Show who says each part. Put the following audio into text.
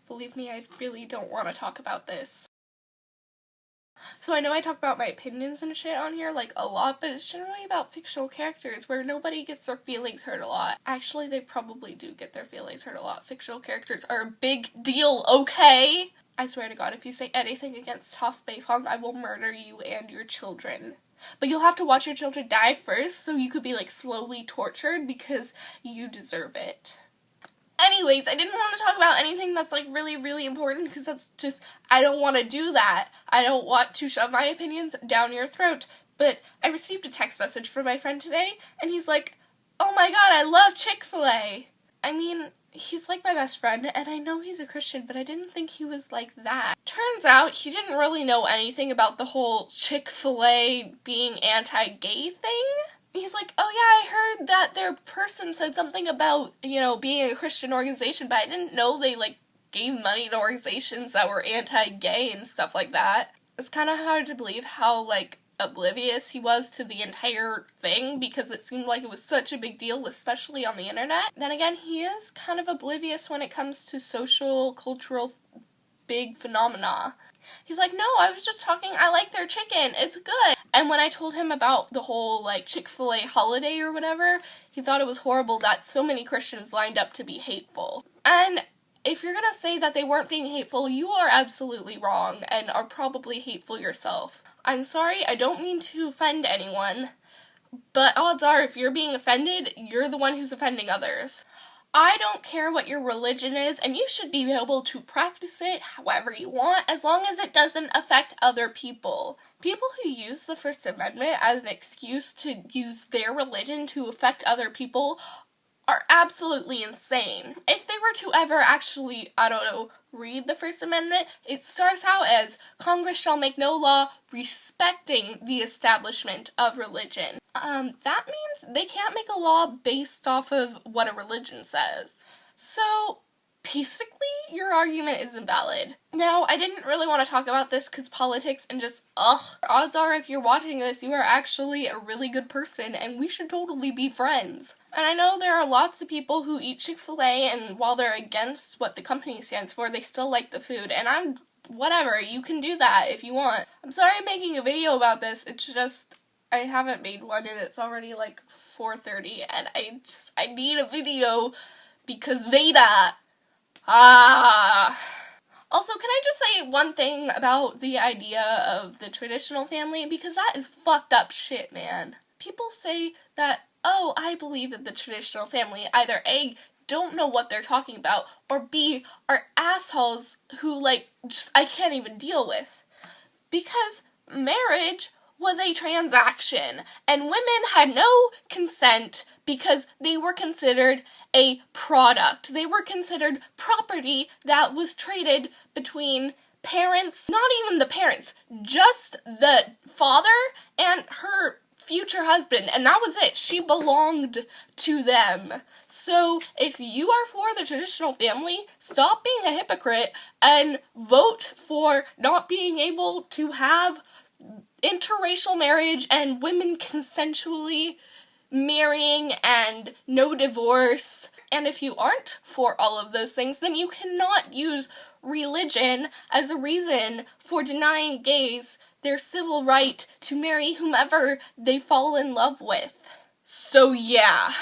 Speaker 1: Believe me, I really don't want to talk about this. So I know I talk about my opinions and shit on here, like, a lot, but it's generally about fictional characters where nobody gets their feelings hurt a lot. Actually, they probably do get their feelings hurt a lot. Fictional characters are a big deal, okay? I swear to God, if you say anything against Toph Beifong, I will murder you and your children. But you'll have to watch your children die first, so you could be, like, slowly tortured because you deserve it. Anyways, I didn't want to talk about anything that's, like, really, really important because that's just, I don't want to do that. I don't want to shove my opinions down your throat. But I received a text message from my friend today, and he's like, oh my god, I love Chick-fil-A. I mean, he's like my best friend, and I know he's a Christian, but I didn't think he was like that. Turns out he didn't really know anything about the whole Chick-fil-A being anti-gay thing. He's like, oh yeah, I heard that their person said something about, you know, being a Christian organization, but I didn't know they, like, gave money to organizations that were anti-gay and stuff like that. It's kind of hard to believe how, like, oblivious he was to the entire thing, because it seemed like it was such a big deal, especially on the internet. Then again, he is kind of oblivious when it comes to social, cultural, big phenomena. He's like, no, I was just talking, I like their chicken, it's good. And when I told him about the whole, like, Chick-fil-A holiday or whatever, he thought it was horrible that so many Christians lined up to be hateful. And if you're gonna say that they weren't being hateful, you are absolutely wrong and are probably hateful yourself. I'm sorry, I don't mean to offend anyone, but odds are if you're being offended, you're the one who's offending others. I don't care what your religion is, and you should be able to practice it however you want, as long as it doesn't affect other people. People who use the First Amendment as an excuse to use their religion to affect other people are absolutely insane. If they were to ever actually, I don't know, read the First Amendment, it starts out as, Congress shall make no law respecting the establishment of religion. That means they can't make a law based off of what a religion says. So, basically, your argument is invalid. Now, I didn't really want to talk about this because politics and just, odds are if you're watching this, you are actually a really good person and we should totally be friends. And I know there are lots of people who eat Chick-fil-A, and while they're against what the company stands for, they still like the food, and whatever, you can do that if you want. I'm sorry I'm making a video about this, it's just, I haven't made one and it's already like 4:30, and I need a video because VEDA. Also, can I just say one thing about the idea of the traditional family? Because that is fucked up shit, man. People say that, oh, I believe that the traditional family either A, don't know what they're talking about, or B, are assholes who, like, just, I can't even deal with. Because marriage was a transaction, and women had no consent because they were considered a product. They were considered property that was traded between parents, not even the parents, just the father and her future husband, and that was it. She belonged to them. So if you are for the traditional family, stop being a hypocrite and vote for not being able to have interracial marriage and women consensually marrying and no divorce. And if you aren't for all of those things, then you cannot use religion as a reason for denying gays their civil right to marry whomever they fall in love with. So yeah.